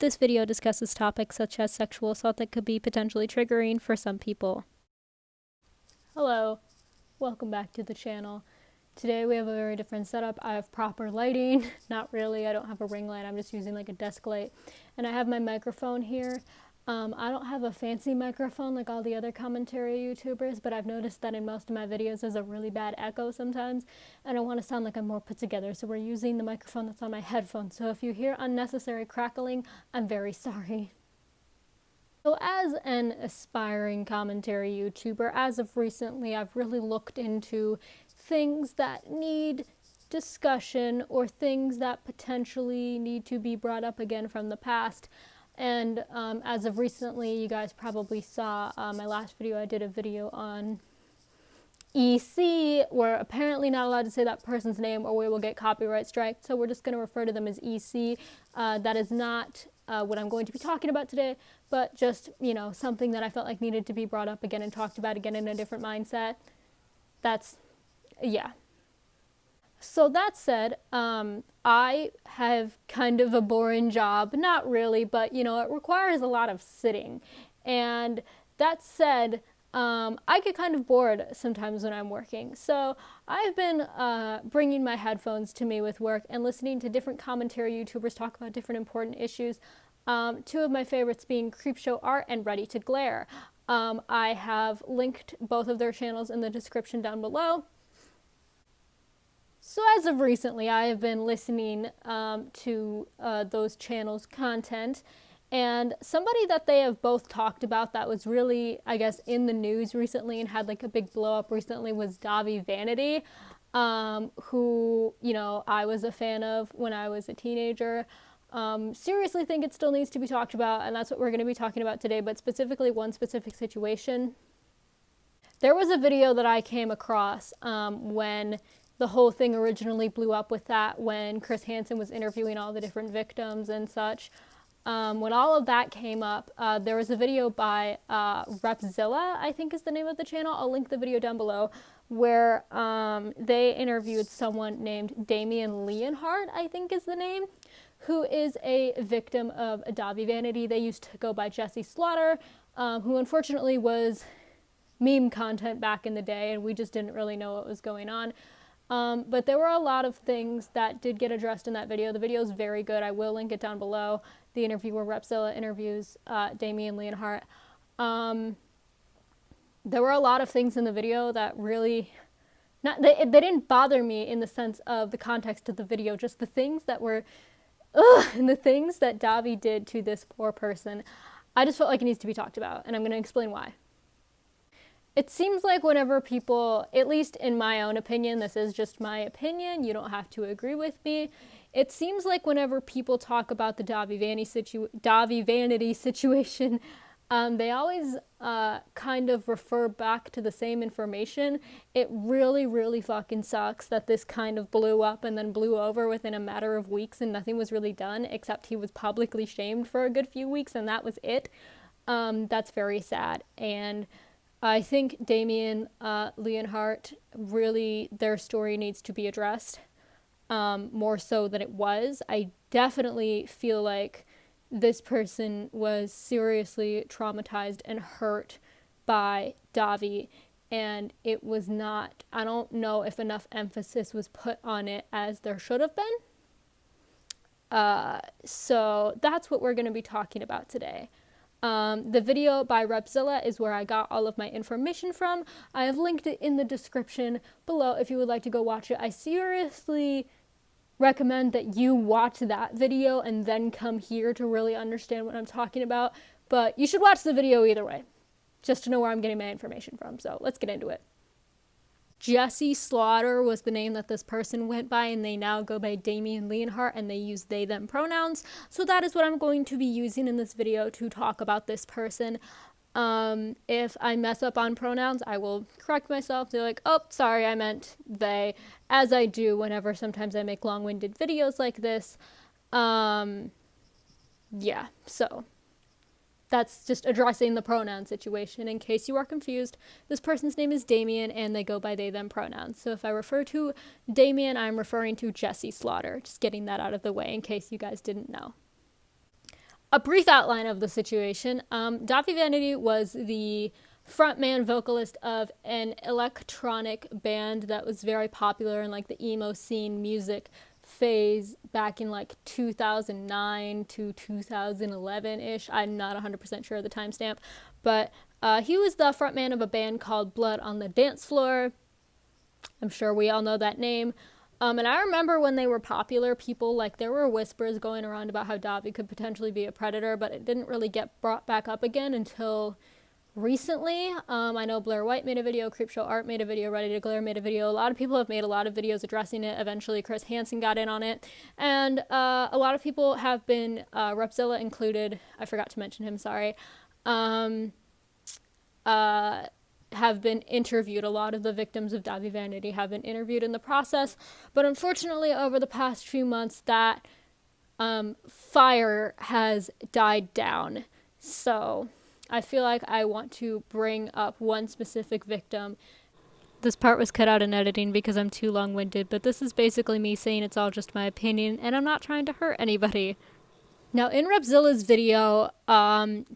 This video discusses topics such as sexual assault that could be potentially triggering for some people. Hello, welcome back to the channel. Today we have a very different setup. I have proper lighting. Not really, I don't have a ring light, I'm just using like a desk light. And I have my microphone here. I don't have a fancy microphone like all the other commentary YouTubers, but I've noticed that in most of my videos there's a really bad echo sometimes, and I want to sound like I'm more put together, so we're using the microphone that's on my headphones. So if you hear unnecessary crackling, I'm very sorry. So as an aspiring commentary YouTuber, as of recently, I've really looked into things that need discussion or things that potentially need to be brought up again from the past. And as of recently, you guys probably saw my last video. I did a video on EC. We're apparently not allowed to say that person's name or we will get copyright strike, so we're just going to refer to them as EC. That is not what I'm going to be talking about today, but just, you know, something that I felt like needed to be brought up again and talked about again in a different mindset. Yeah. So that said, I have kind of a boring job, not really, but you know, it requires a lot of sitting. And that said, I get kind of bored sometimes when I'm working. So I've been bringing my headphones to me with work and listening to different commentary YouTubers talk about different important issues. Two of my favorites being Creepshow Art and Ready to Glare. I have linked both of their channels in the description down below. So as of recently, I have been listening to those channels' content, and somebody that they have both talked about that was really, I guess, in the news recently and had like a big blow up recently was Dahvie Vanity, who, you know, I was a fan of when I was a teenager. Seriously think it still needs to be talked about, and that's what we're going to be talking about today, but specifically one specific situation. There was a video that I came across when the whole thing originally blew up with that, when Chris Hansen was interviewing all the different victims and such. When all of that came up, there was a video by Repzilla, I think is the name of the channel. I'll link the video down below, where they interviewed someone named Damien Leonhart, I think is the name, who is a victim of Dahvie Vanity. They used to go by Jesse Slaughter, who unfortunately was meme content back in the day, and we just didn't really know what was going on. But there were a lot of things that did get addressed in that video. The video is very good. I will link it down below. The interview where Repzilla interviews Damien Leonhart. There were a lot of things in the video that really, they didn't bother me in the sense of the context of the video, just the things that were, and the things that Dahvie did to this poor person. I just felt like it needs to be talked about, and I'm going to explain why. It seems like whenever people, at least in my own opinion, this is just my opinion, you don't have to agree with me. It seems like whenever people talk about the Dahvie Vanity situation, they always kind of refer back to the same information. It really, really fucking sucks that this kind of blew up and then blew over within a matter of weeks and nothing was really done, except he was publicly shamed for a good few weeks and that was it. That's very sad. And I think Damien Leonhart, really, their story needs to be addressed more so than it was. I definitely feel like this person was seriously traumatized and hurt by Dahvie, and it was not, I don't know if enough emphasis was put on it as there should have been. So that's what we're going to be talking about today. The video by Repzilla is where I got all of my information from. I have linked it in the description below if you would like to go watch it. I seriously recommend that you watch that video and then come here to really understand what I'm talking about. But you should watch the video either way, just to know where I'm getting my information from. So let's get into it. Jesse Slaughter was the name that this person went by, and they now go by Damien Leonhart, and they use they, them pronouns. So that is what I'm going to be using in this video to talk about this person. If I mess up on pronouns, I will correct myself. They're like, oh, sorry, I meant they, as I do whenever sometimes I make long-winded videos like this. Yeah, so that's just addressing the pronoun situation. In case you are confused, this person's name is Damien and they go by they, them pronouns. So if I refer to Damien, I'm referring to Jesse Slaughter. Just getting that out of the way in case you guys didn't know. a brief outline of the situation. Dahvie Vanity was the frontman vocalist of an electronic band that was very popular in like the emo scene music phase back in like 2009 to 2011-ish. I'm not 100% sure of the timestamp, but he was the frontman of a band called Blood on the Dance Floor. I'm sure we all know that name. And I remember when they were popular, people, like, there were whispers going around about how Dahvie could potentially be a predator, but it didn't really get brought back up again until recently. I know Blair White made a video, Creepshow Art made a video, Ready to Glare made a video. A lot of people have made a lot of videos addressing it. Eventually, Chris Hansen got in on it. And a lot of people have been, Repzilla included, I forgot to mention him, sorry, have been interviewed. A lot of the victims of Dahvie Vanity have been interviewed in the process, but unfortunately over the past few months that fire has died down. So I feel like I want to bring up one specific victim. This part was cut out in editing because I'm too long-winded, but this is basically me saying it's all just my opinion and I'm not trying to hurt anybody. Now, in Repzilla's video,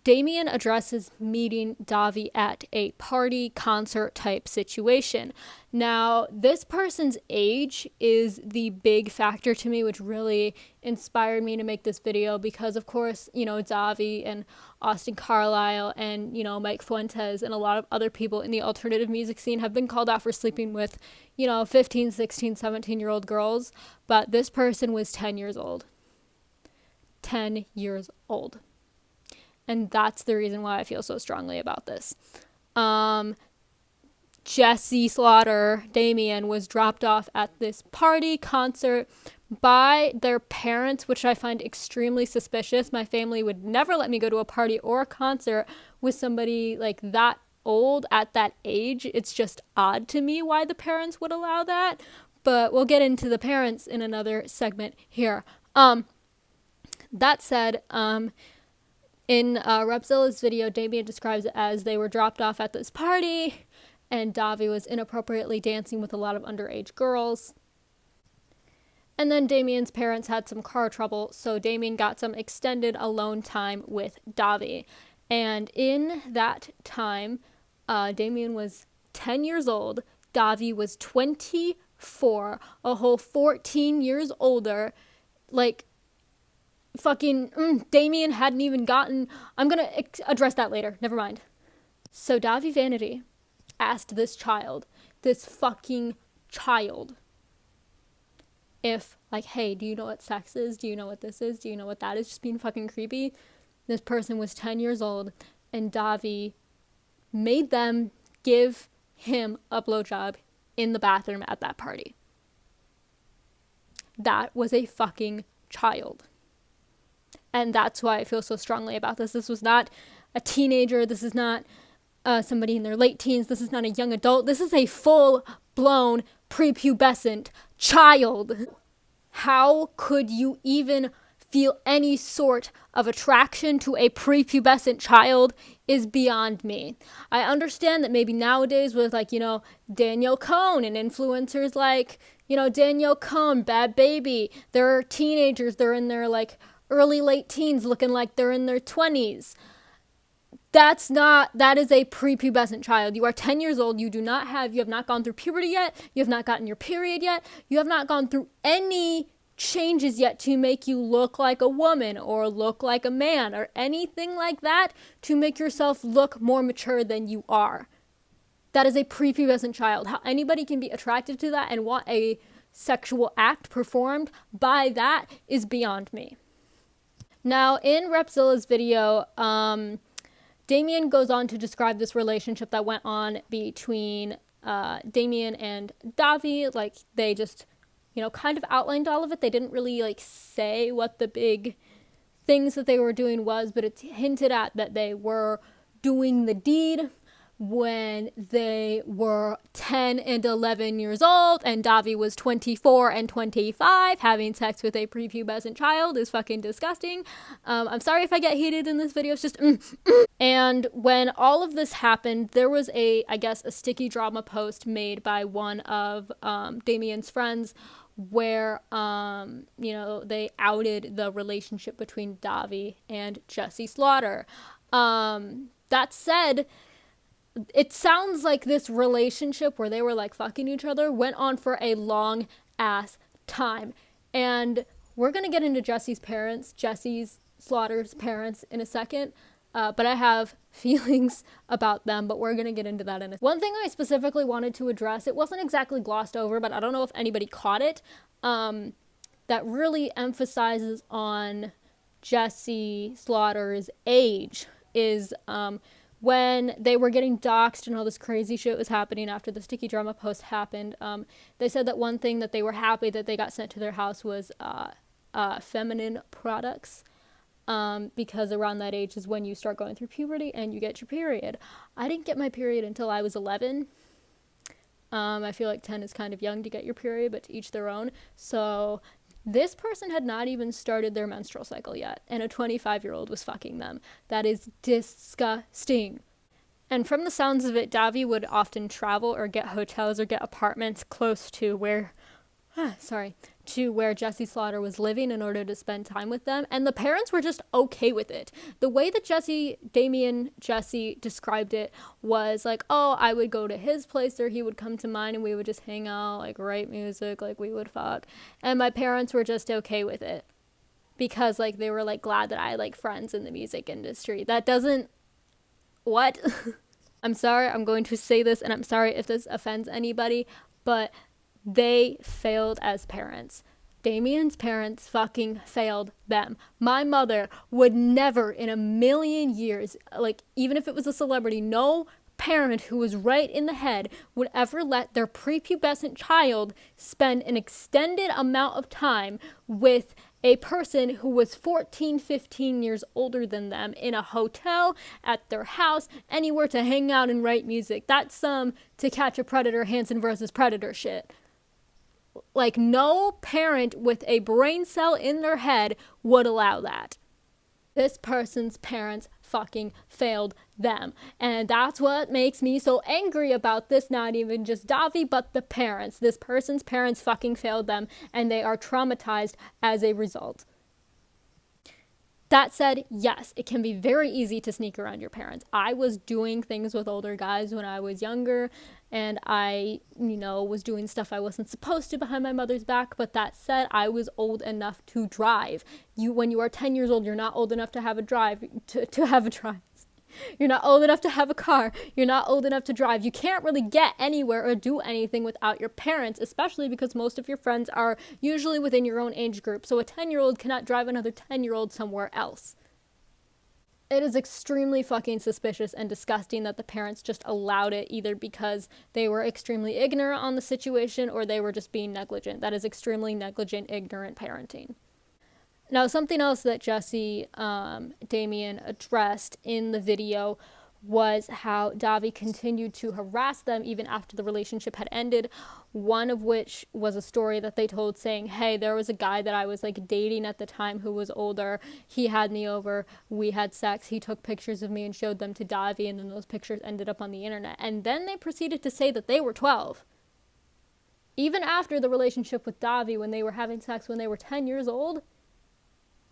Damien addresses meeting Dahvie at a party, concert type situation. Now, this person's age is the big factor to me, which really inspired me to make this video because, of course, you know, Dahvie and Austin Carlisle and, you know, Mike Fuentes and a lot of other people in the alternative music scene have been called out for sleeping with, you know, 15, 16, 17-year-old girls, but this person was 10 years old. 10 years old. And that's the reason why I feel so strongly about this. Jesse Slaughter, Damien, was dropped off at this party concert by their parents, which I find extremely suspicious. My family would never let me go to a party or a concert with somebody like that old at that age. It's just odd to me why the parents would allow that. But we'll get into the parents in another segment here. That said, in Repzilla's video, Damien describes it as they were dropped off at this party, and Dahvie was inappropriately dancing with a lot of underage girls. And then Damien's parents had some car trouble, so Damien got some extended alone time with Dahvie. And in that time, Damien was 10 years old, Dahvie was 24, a whole 14 years older. Like, fucking Damien hadn't even gotten... I'm gonna address that later. Never mind. So Dahvie Vanity asked this child, this fucking child, if, like, hey, do you know what sex is? Do you know what this is? Do you know what that is? Just being fucking creepy. This person was 10 years old, and Dahvie made them give him a blowjob in the bathroom at that party. That was a fucking child. And that's why I feel so strongly about this. This was not a teenager. This is not somebody in their late teens. This is not a young adult. This is a full-blown prepubescent child. How could you even feel any sort of attraction to a prepubescent child is beyond me. I understand that maybe nowadays with, like, you know, Danielle Cohn and influencers like, you know, Danielle Cohn, Bad Baby, they're teenagers, they're in their, like, early, late teens looking like they're in their 20s. That is a prepubescent child. You are 10 years old. You have not gone through puberty yet. You have not gotten your period yet. You have not gone through any changes yet to make you look like a woman or look like a man or anything like that to make yourself look more mature than you are. That is a prepubescent child. How anybody can be attracted to that and want a sexual act performed by that is beyond me. Now, in Repzilla's video, Damien goes on to describe this relationship that went on between Damien and Dahvie. Like, they just, you know, kind of outlined all of it. They didn't really, like, say what the big things that they were doing was, but it's hinted at that they were doing the deed when they were 10 and 11 years old, and Dahvie was 24 and 25. Having sex with a prepubescent child is fucking disgusting. I'm sorry if I get heated in this video. It's just And when all of this happened, there was a sticky drama post made by one of Damien's friends where, they outed the relationship between Dahvie and Jesse Slaughter. That said, it sounds like this relationship where they were like fucking each other went on for a long ass time. And we're going to get into Jesse Slaughter's parents in a second. But I have feelings about them, but we're going to get into that in a second. One thing I specifically wanted to address, it wasn't exactly glossed over, but I don't know if anybody caught it, that really emphasizes on Jesse Slaughter's age is when they were getting doxxed and all this crazy shit was happening after the Sticky Drama post happened. They said that one thing that they were happy that they got sent to their house was feminine products. Because around that age is when you start going through puberty and you get your period. I didn't get my period until I was 11. I feel like 10 is kind of young to get your period, but to each their own. So this person had not even started their menstrual cycle yet, and a 25-year-old was fucking them. That is disgusting. And from the sounds of it, Dahvie would often travel or get hotels or get apartments close to where Jesse Slaughter was living in order to spend time with them. And the parents were just okay with it. The way that Damien Jesse described it was like, oh, I would go to his place or he would come to mine and we would just hang out, like write music, like we would fuck. And my parents were just okay with it because like they were like glad that I had like friends in the music industry. That doesn't, what? I'm sorry, I'm going to say this and I'm sorry if this offends anybody, but they failed as parents. Damien's parents fucking failed them. My mother would never in a million years, like even if it was a celebrity, no parent who was right in the head would ever let their prepubescent child spend an extended amount of time with a person who was 14, 15 years older than them in a hotel, at their house, anywhere to hang out and write music. That's some To Catch a Predator, Hansen versus Predator shit. Like, no parent with a brain cell in their head would allow that. This person's parents fucking failed them. And that's what makes me so angry about this. Not even just Dahvie, but the parents. This person's parents fucking failed them, and they are traumatized as a result. That said, yes, it can be very easy to sneak around your parents. I was doing things with older guys when I was younger, and I, was doing stuff I wasn't supposed to behind my mother's back. But that said, I was old enough to drive. When you are 10 years old, you're not old enough to have a drive, to have a drive. You're not old enough to have a car. You're not old enough to drive. You can't really get anywhere or do anything without your parents, especially because most of your friends are usually within your own age group. So a 10-year-old cannot drive another 10-year-old somewhere else. It is extremely fucking suspicious and disgusting that the parents just allowed it, either because they were extremely ignorant on the situation or they were just being negligent. That is extremely negligent, ignorant parenting. Now, something else that Damien addressed in the video was how Dahvie continued to harass them even after the relationship had ended, one of which was a story that they told saying, hey, there was a guy that I was like dating at the time who was older. He had me over. We had sex. He took pictures of me and showed them to Dahvie, and then those pictures ended up on the internet. And then they proceeded to say that they were 12. Even after the relationship with Dahvie, when they were having sex when they were 10 years old,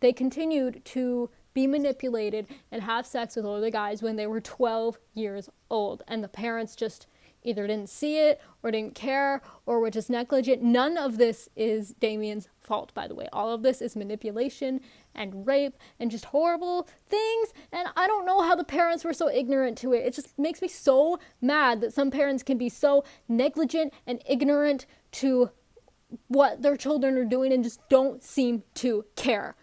they continued to be manipulated and have sex with older guys when they were 12 years old. And the parents just either didn't see it or didn't care or were just negligent. None of this is Damien's fault, by the way. All of this is manipulation and rape and just horrible things. And I don't know how the parents were so ignorant to it. It just makes me so mad that some parents can be so negligent and ignorant to what their children are doing and just don't seem to care.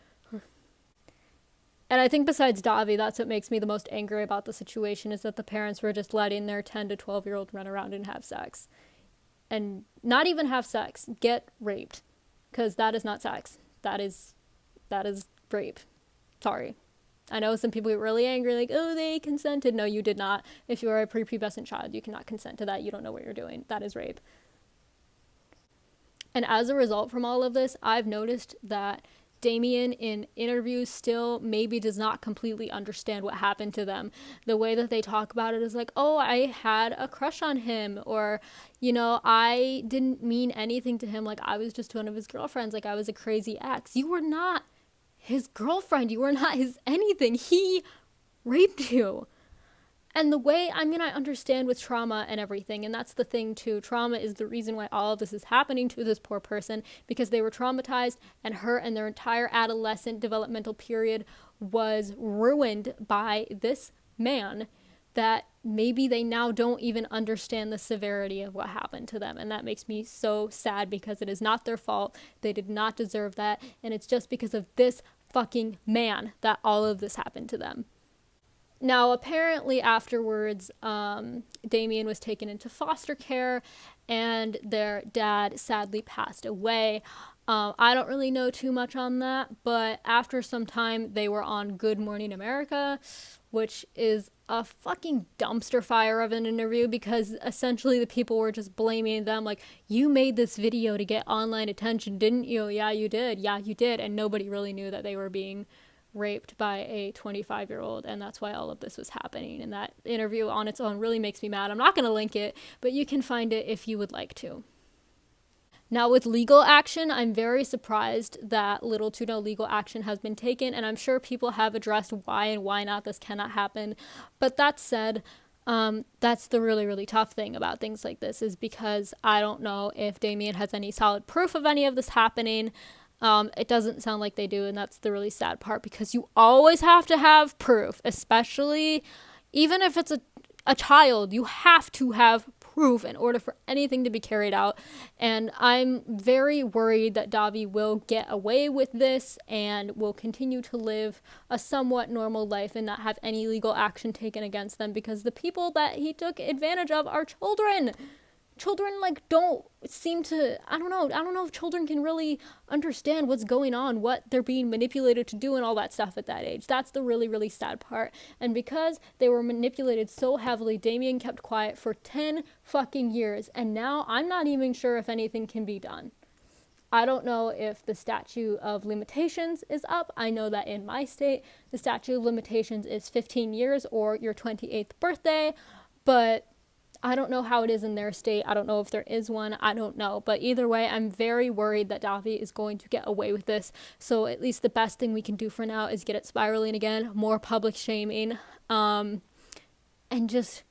And I think besides Dahvie, that's what makes me the most angry about the situation, is that the parents were just letting their 10 to 12-year-old run around and have sex. And not even have sex, get raped. Because that is not sex. That is rape. Sorry. I know some people get really angry, like, oh, they consented. No, you did not. If you are a prepubescent child, you cannot consent to that. You don't know what you're doing. That is rape. And as a result from all of this, I've noticed that Damien in interviews still maybe does not completely understand what happened to them. The way that they talk about it is like, oh, I had a crush on him, or, you know, I didn't mean anything to him, like I was just one of his girlfriends, like I was a crazy ex. You were not his girlfriend, you were not his anything. He raped you. And the way, I mean, I understand with trauma and everything, and that's the thing too. Trauma is the reason why all of this is happening to this poor person, because they were traumatized and hurt, and their entire adolescent developmental period was ruined by this man that maybe they now don't even understand the severity of what happened to them. And that makes me so sad, because it is not their fault. They did not deserve that. And it's just because of this fucking man that all of this happened to them. Now, apparently afterwards, Damien was taken into foster care, and their dad sadly passed away. I don't really know too much on that, but after some time, they were on Good Morning America, which is a fucking dumpster fire of an interview, because essentially the people were just blaming them, like, you made this video to get online attention, didn't you? Yeah, you did. Yeah, you did. And nobody really knew that they were being raped by a 25-year-old, and that's why all of this was happening. And that interview on its own really makes me mad. I'm not going to link it, but you can find it if you would like to. Now, with legal action, I'm very surprised that little to no legal action has been taken, and I'm sure people have addressed why and why not this cannot happen. But that said, that's the really, really tough thing about things like this, is because I don't know if Damien has any solid proof of any of this happening. It doesn't sound like they do, and that's the really sad part, because you always have to have proof, especially even if it's a child. You have to have proof in order for anything to be carried out. And I'm very worried that Dahvie will get away with this and will continue to live a somewhat normal life and not have any legal action taken against them, because the people that he took advantage of are children. Children, like, don't seem to, I don't know if children can really understand what's going on, what they're being manipulated to do and all that stuff at that age. That's the really, really sad part. And because they were manipulated so heavily, Damien kept quiet for 10 fucking years. And now I'm not even sure if anything can be done. I don't know if the statute of limitations is up. I know that in my state, the statute of limitations is 15 years or your 28th birthday, but I don't know how it is in their state. I don't know if there is one. I don't know. But either way, I'm very worried that Dahvie is going to get away with this. So at least the best thing we can do for now is get it spiraling again, more public shaming, and just,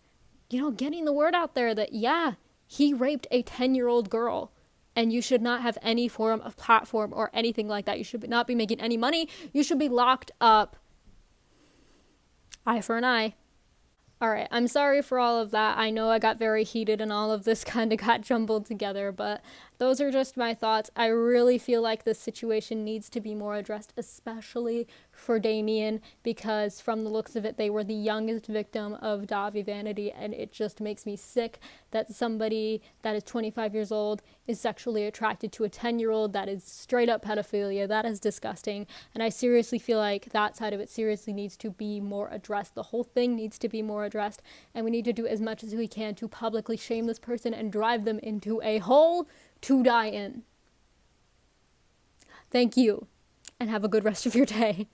getting the word out there that, yeah, he raped a 10-year-old girl, and you should not have any form of platform or anything like that. You should not be making any money. You should be locked up. Eye for an eye. All right, I'm sorry for all of that. I know I got very heated and all of this kind of got jumbled together, but those are just my thoughts. I really feel like this situation needs to be more addressed, especially for Damien, because from the looks of it, they were the youngest victim of Dahvie Vanity, and it just makes me sick that somebody that is 25 years old is sexually attracted to a 10-year-old. That is straight up pedophilia. That is disgusting, and I seriously feel like that side of it seriously needs to be more addressed. The whole thing needs to be more addressed, and we need to do as much as we can to publicly shame this person and drive them into a hole to die in. Thank you, and have a good rest of your day.